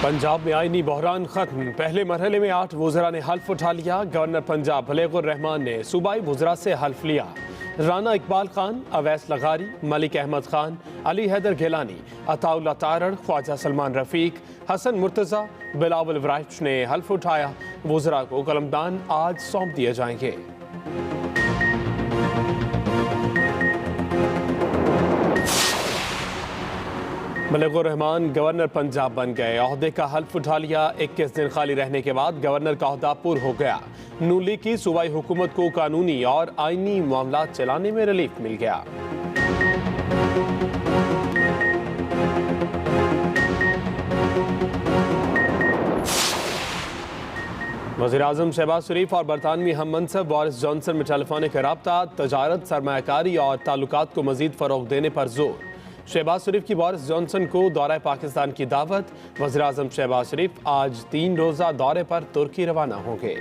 पंजाब में आईनी बहरान खत्म। पहले मरहले में 8 वुज़रा ने हल्फ उठा लिया। गवर्नर पंजाब बलेगुर रहमान ने सूबाई वुज़रा से हल्फ लिया। राना इकबाल खान, अवैस लगारी, मलिक अहमद खान, अली हैदर गिलानी, अताउल्ला तारड़, ख्वाजा सलमान रफीक, हसन मुर्तज़ा, बिलावल वराइश ने हल्फ उठाया। वुज़रा को कलमदान आज सौंप दिए जाएंगे। बलेगुर रहमान गवर्नर पंजाब बन गए। ओहदे का हल्फ उठा लिया। 21 दिन खाली रहने के बाद गवर्नर का ओहदा पुर हो गया। नून लीग की सूबाई हुकूमत को कानूनी और आईनी मामला चलाने में रिलीफ मिल गया। वज़ीर-ए-आज़म शहबाज शरीफ और बरतानवी हम मनसब बोरिस जॉनसन में टेलीफोनिक राब्ता, तजारत, सरमायाकारी और ताल्लुकात को मजीद फ़रोग़ देने पर जोर। शहबाज शरीफ की बोरिस जॉनसन को दौरा पाकिस्तान की दावत। वज़ीर-ए-आज़म शहबाज शरीफ आज 3 रोज़ा दौरे पर तुर्की रवाना होंगे।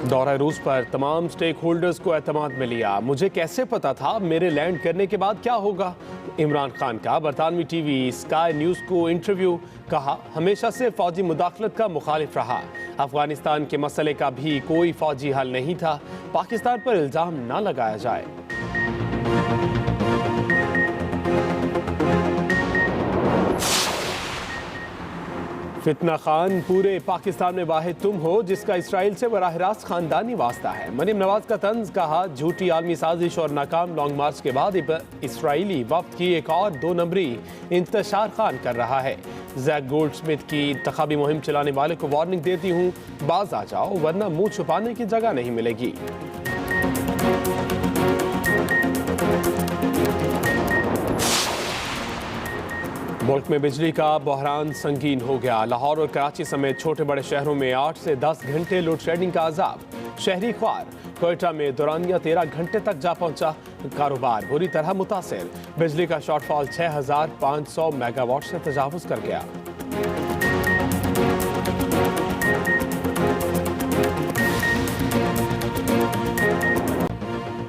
दौरा रूस पर तमाम स्टेक होल्डर्स को एतमाद में लिया। मुझे कैसे पता था मेरे लैंड करने के बाद क्या होगा? इमरान खान का बरतानवी टीवी स्काई न्यूज़ को इंटरव्यू। कहा, हमेशा से फौजी मुदाखलत का मुखालिफ रहा। अफगानिस्तान के मसले का भी कोई फौजी हल नहीं था। पाकिस्तान पर इल्ज़ाम न लगाया जाए। फितना खान, पूरे पाकिस्तान में वाहिद तुम हो जिसका इसराइल से बराह रास्त खानदानी वास्ता है। मरीम नवाज का तंज। कहा, झूठी आलमी साजिश और नाकाम लॉन्ग मार्च के बाद इसराइली वफ्द की एक और 2 नंबरी इंतशार खान कर रहा है। जैक गोल्डस्मिथ की इंतखाबी मुहिम चलाने वाले को वार्निंग देती हूँ, बाज आ जाओ वरना मुंह छुपाने की जगह नहीं मिलेगी। मुल्क में बिजली का बहरान संगीन हो गया। लाहौर और कराची समेत छोटे बड़े शहरों में 8 से 10 घंटे लोड शेडिंग का अजाब। शहरी ख्वार। कोयटा में दौरानिया 13 घंटे तक जा पहुंचा। कारोबार बुरी तरह मुतासिर। बिजली का शॉर्टफॉल 6500 मेगावाट से तजावुज कर गया।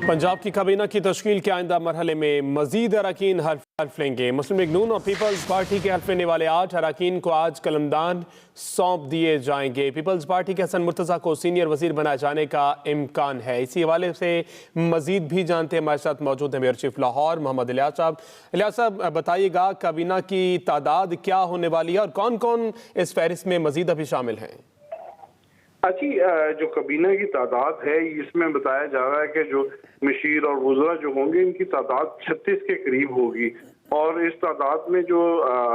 पंजाब की काबीना की तश्कील के आइंदा मरहले में मजीद अरकान हल्फ लेंगे। मुस्लिम लीग नून और पीपल्स पार्टी के हल्फ लेने वाले 8 अरकान को आज कलमदान सौंप दिए जाएंगे। पीपल्स पार्टी के हसन मुर्तज़ा को सीनियर वजीर बनाए जाने का इम्कान है। इसी हवाले से मजीद भी जानते हैं। हमारे साथ मौजूद है मेयर चीफ लाहौर मोहम्मद इलियास साहब। इलियास साहब, बताइएगा काबीना की तादाद क्या होने वाली है और कौन कौन इस फहरिस्त में मजीद अभी शामिल हैं? अच्छी, जो काबीना की तादाद है इसमें बताया जा रहा है कि जो मशीर और वुज़रा जो होंगे इनकी तादाद 36 के करीब होगी और इस तादाद में जो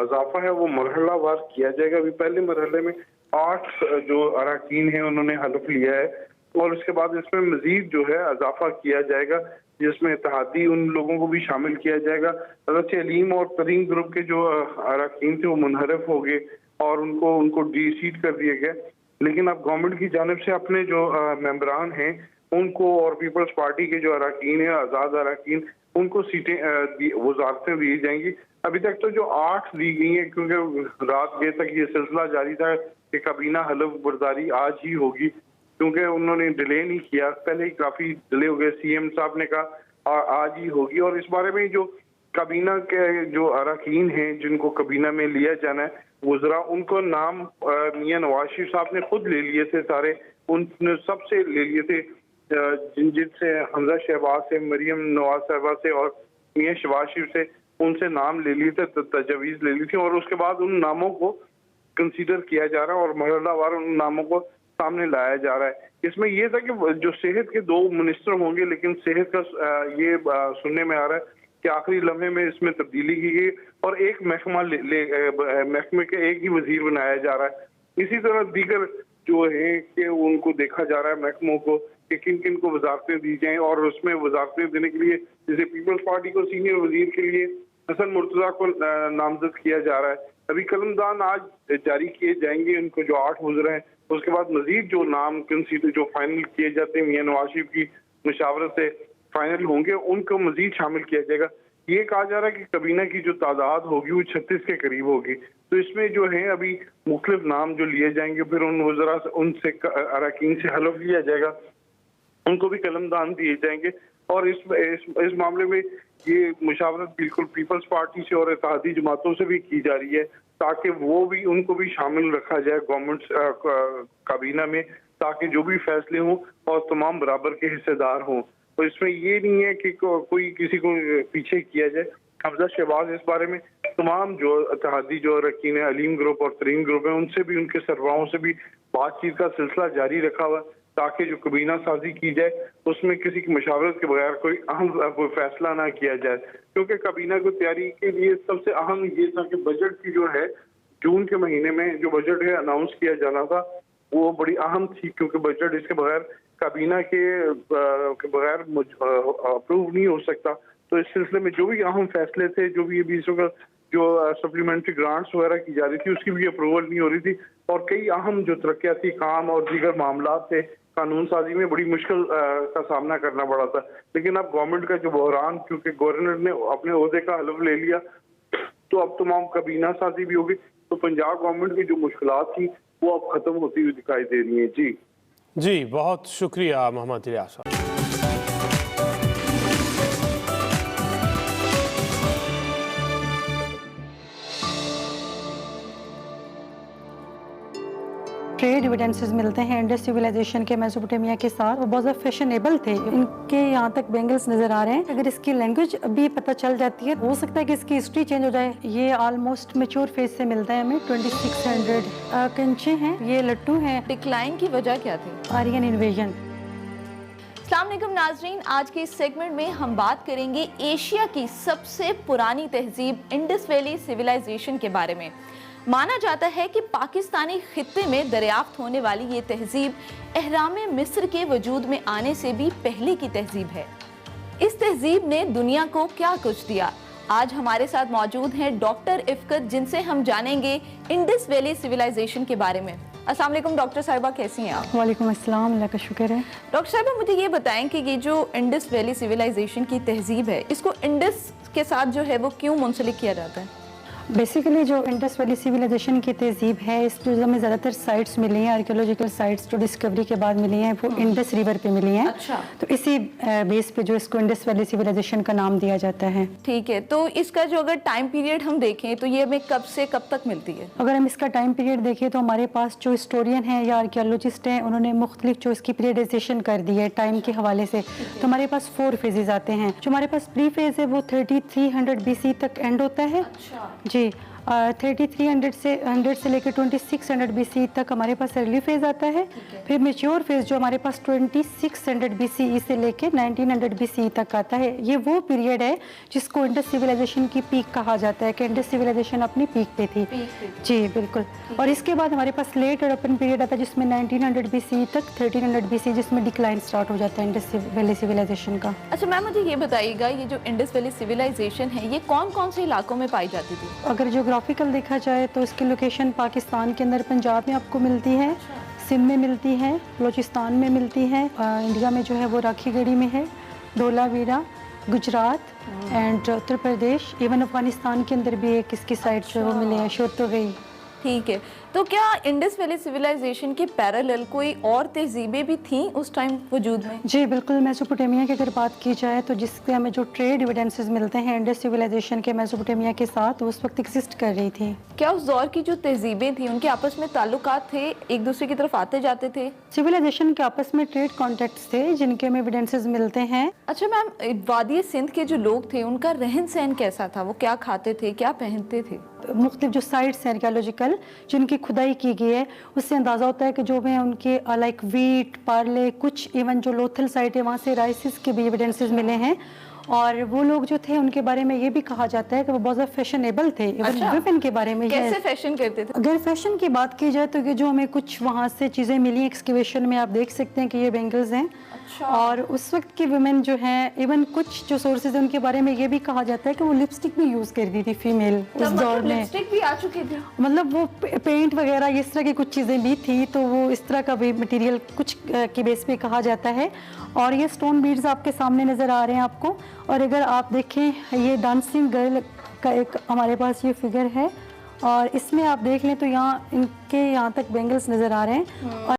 इजाफा है वो मरहलावार किया जाएगा। अभी पहले मरहले में 8 जो अरकान हैं उन्होंने हल्फ लिया है और उसके बाद इसमें मजीद जो है इजाफा किया जाएगा जिसमें इत्तेहादी उन लोगों को भी शामिल किया जाएगा। हज़रत अलीम और करीम ग्रुप के जो अरकान थे वो मुनहरफ हो गए और उनको डी-सीट कर दिया गया। लेकिन अब गवर्नमेंट की जानिब से अपने जो मेंबरान हैं उनको और पीपल्स पार्टी के जो अरकान हैं आज़ाद अरकान उनको सीटें वज़ारतें दी जाएंगी। अभी तक तो जो 8 दी गई हैं क्योंकि रात गए तक ये सिलसिला जारी था कि काबीना हल्फ बर्दारी आज ही होगी क्योंकि उन्होंने डिले नहीं किया। पहले ही काफ़ी डिले हो गए। सीएम साहब ने कहा आज ही होगी और इस बारे में जो काबीना के जो अरकान हैं जिनको काबीना में लिया जाना है वुज़रा उनको नाम मियां नवाज शरीफ साहब ने खुद ले लिए थे। सारे उनने सबसे ले लिए थे जिनसे हमजा शहबाज से, मरियम नवाज साहबा से और मियां शहबाज शरीफ से उनसे नाम ले लिए थे, तजवीज़ ले ली थी और उसके बाद उन नामों को कंसीडर किया जा रहा है और मरहलावार उन नामों को सामने लाया जा रहा है। इसमें यह था कि जो सेहत के 2 मिनिस्टर होंगे लेकिन सेहत का ये सुनने में आ रहा है कि आखिरी लम्हे में इसमें तब्दीली की गई और एक महकमे के एक ही वजीर बनाया जा रहा है। इसी तरह दीगर जो है कि उनको देखा जा रहा है महकमों को कि किन किन को वजारतें दी जाएं और उसमें वजारतें देने के लिए जैसे पीपल्स पार्टी को सीनियर वजीर के लिए हसन मुर्तज़ा को नामजद किया जा रहा है। अभी कलमदान आज जारी किए जाएंगे उनको जो 8 वज़रा हैं। उसके बाद मजीद जो नाम कंसीडर जो फाइनल किए जाते हैं मियां नवाज शरीफ की मुशावरत से फाइनल होंगे उनको मजीद शामिल किया जाएगा। ये कहा जा रहा है कि काबीना की जो तादाद होगी वो 36 के करीब होगी। तो इसमें जो है अभी मुख्तलिफ नाम जो लिए जाएंगे फिर उन वज़रा उनसे अरकान से हल्फ लिया जाएगा उनको भी कलमदान दिए जाएंगे। और इस मामले में ये मुशावरत बिल्कुल पीपल्स पार्टी से और इत्तेहादी जमातों से भी की जा रही है, ताकि उनको भी शामिल रखा जाए गवर्नमेंट काबीना में, ताकि जो भी फैसले हों और तमाम बराबर के हिस्सेदार हों। तो इसमें ये नहीं है कि कोई किसी को पीछे किया जाए। हमजा शहबाज इस बारे में तमाम जो इत्तेहादी जो अरकान अलीम ग्रुप और तरीन ग्रुप है, उनसे भी, उनके सरबराहों से भी बातचीत का सिलसिला जारी रखा हुआ, ताकि जो काबीना साजी की जाए उसमें किसी की मशावरत के बगैर कोई फैसला ना किया जाए। क्योंकि काबीना को तैयारी के लिए सबसे अहम ये था कि बजट की जो है जून के महीने में जो बजट है अनाउंस किया जाना था, वो बड़ी अहम थी, क्योंकि बजट इसके बगैर काबीना के बगैर अप्रूव नहीं हो सकता। तो इस सिलसिले में जो भी अहम फैसले थे, जो भी ये जो सप्लीमेंट्री ग्रांट्स वगैरह की जा रही थी, उसकी भी अप्रूवल नहीं हो रही थी। और कई अहम जो तरक्याती काम और दीगर मामला थे, कानून साजी में बड़ी मुश्किल का सामना करना पड़ा था। लेकिन अब गवर्नमेंट का जो बहरान, क्योंकि गवर्नर ने अपने ओहदे का हलफ ले लिया, तो अब तमाम काबीना साजी भी होगी, तो पंजाब गवर्नमेंट की जो मुश्किलात थी वो अब खत्म होती हुई दिखाई दे रही है। जी, बहुत शुक्रिया मोहम्मद इलियास साहब। ट्रेड एविडेंसेस मिलते हैं इंडस सिविलाइजेशन के मेसोपोटामिया के साथ, वो बहुत ज़्यादा फैशनेबल थे। इनके यहाँ तक बैंगल्स नज़र आ रहे हैं। अगर इसकी लैंग्वेज अभी पता चल जाती है, हो सकता है कि इसकी हिस्ट्री चेंज हो जाए। ये ऑलमोस्ट मैच्योर फेज से मिलता है हमें। 2600 कंचे हैं, ये लट्टू हैं। डिक्लाइन की वजह क्या थी? Aryan invasion. अस्सलाम वालेकुम नाजरीन, आज के इस सेगमेंट में हम बात करेंगे एशिया की सबसे पुरानी तहजीब इंडस वैली सिविलाइजेशन के बारे में। माना जाता है कि पाकिस्तानी खित्ते में दरियाफ्त होने वाली ये तहजीब अहराम मिस्र के वजूद में आने से भी पहले की तहजीब है। इस तहजीब ने दुनिया को क्या कुछ दिया? आज हमारे साथ मौजूद हैं डॉक्टर इफ़कत, जिनसे हम जानेंगे इंडस वैली सिविलाइजेशन के बारे में। अस्सलाम वालेकुम डॉक्टर साहिबा, कैसी हैं आप? वालेकुम अस्सलाम, अल्लाह का शुक्र है। डॉक्टर साहिबा, मुझे ये बताएं कि ये जो इंडस वैली सिविलाइजेशन की तहजीब है, इसको इंडस के साथ जो है वो क्यों मुंसलिक किया जाता है? बेसिकली जो इंडस वैली सिविलाइजेशन की तहजीब है, इस जो हमें ज़्यादातर साइट्स मिली हैं, आर्कियोलॉजिकल साइट्स जो डिस्कवरी के बाद मिली हैं, वो इंडस रिवर पे मिली हैं। अच्छा। तो इसी बेस पे जो इसको इंडस वैली सिविलाइजेशन का नाम दिया जाता है। ठीक है, तो इसका जो अगर टाइम पीरियड हम देखें तो ये हमें कब से कब तक मिलती है? अगर हम इसका टाइम पीरियड देखें तो हमारे पास जो हिस्टोरियन हैं या आर्कियोलॉजिस्ट हैं, उन्होंने मुख्तलिफ जो इसकी पीरियडाइजेशन कर दी है टाइम के हवाले से। तो हमारे पास 4 फेजेज आते हैं। जो हमारे पास प्री फेज है वो 3300 BC तक एंड होता है। अच्छा। जी, 3300 से लेकर 2600 BC तक हमारे पास अर्ली फेज आता है। फिर मेच्योर फेज जो हमारे पास 2600 BCE से लेकर 1900 BCE तक आता है। ये वो पीरियड है जिसको इंडस सिविलाइजेशन की पीक कहा जाता है कि इंडस सिविलाइजेशन अपनी पीक पे थी। जी बिल्कुल। और इसके बाद हमारे पास लेट और ओपन पीरियड आता है जिसमें 1900 BCE तक 1300 BCE, जिसमें डिक्लाइन स्टार्ट हो जाता है इंडस वैली सिविलाइजेशन का। अच्छा मैम, मुझे ये बताइएगा, ये जो इंडस वैली सिविलाइजेशन है ये कौन कौन से इलाकों में पाई जाती थी? अगर जोग्राफिकल देखा जाए तो इसकी लोकेशन पाकिस्तान के अंदर पंजाब में आपको मिलती है, सिंध में मिलती है, बलोचिस्तान में मिलती है, इंडिया में जो है वो राखीगढ़ी में है, धोलावीरा, गुजरात एंड उत्तर प्रदेश, इवन अफगानिस्तान के अंदर भी एक इसकी साइड जो है वो मिले हैं, शोरतोगई। ठीक है, तो क्या इंडस वैली सिविलाइजेशन के पैरेलल कोई और तहजीबें भी थीं उस टाइम वजूद में? जी बिल्कुल। मेसोपोटामिया की अगर बात की जाए तो जिससे हमें जो ट्रेड एविडेंसेस मिलते हैं इंडस सिविलाइजेशन के मेसोपोटामिया के साथ, वो उस वक्त एग्जिस्ट कर रही थी। क्या उस दौर की जो तहजीबें थी उनके आपस में ताल्लुकात थे, एक दूसरे की तरफ आते जाते थे? सिविलाइजेशन के आपस में ट्रेड कॉन्टेक्ट्स थे जिनके हमें एविडेंसेस मिलते हैं। अच्छा मैम, वादी सिंध के जो लोग थे उनका रहन सहन कैसा था? वो क्या खाते थे, क्या पहनते थे? मुख्तलिफ जो साइट्स हैं आर्कियोलॉजिकल जिनकी खुदाई की गई है, उससे अंदाज़ा होता है कि जो में उनके लाइक वीट, पार्ले, कुछ इवन जो लोथल साइट है वहाँ से राइसिस के भी एविडेंसेस मिले हैं। और वो लोग जो थे उनके बारे में ये भी कहा जाता है कि वो बहुत ज़्यादा फैशनेबल थे। अच्छा। विमेन के बारे में कैसे फैशन करते थे? अगर फैशन की बात की जाए तो ये जो हमें कुछ वहाँ से चीज़ें मिली एक्सकवेशन में, आप देख सकते हैं कि ये बैंगल्स हैं। अच्छा। और उस वक्त की वुमेन जो हैं, इवन कुछ जो सोर्सेज हैं उनके बारे में ये भी कहा जाता है कि वो लिपस्टिक भी यूज़ करती थी फीमेल उस दौर में। लिपस्टिक भी आ चुकी थी? मतलब वो पेंट वगैरह इस तरह की कुछ चीज़ें भी थी, तो वो इस तरह का भी मटेरियल कुछ के बेस पे कहा जाता है। और ये स्टोन बीड्स आपके सामने नज़र आ रहे हैं आपको। और अगर आप देखें, ये डांसिंग गर्ल का एक हमारे पास ये फिगर है और इसमें आप देख लें तो यहाँ इनके यहाँ तक बैंगल्स नज़र आ रहे हैं। और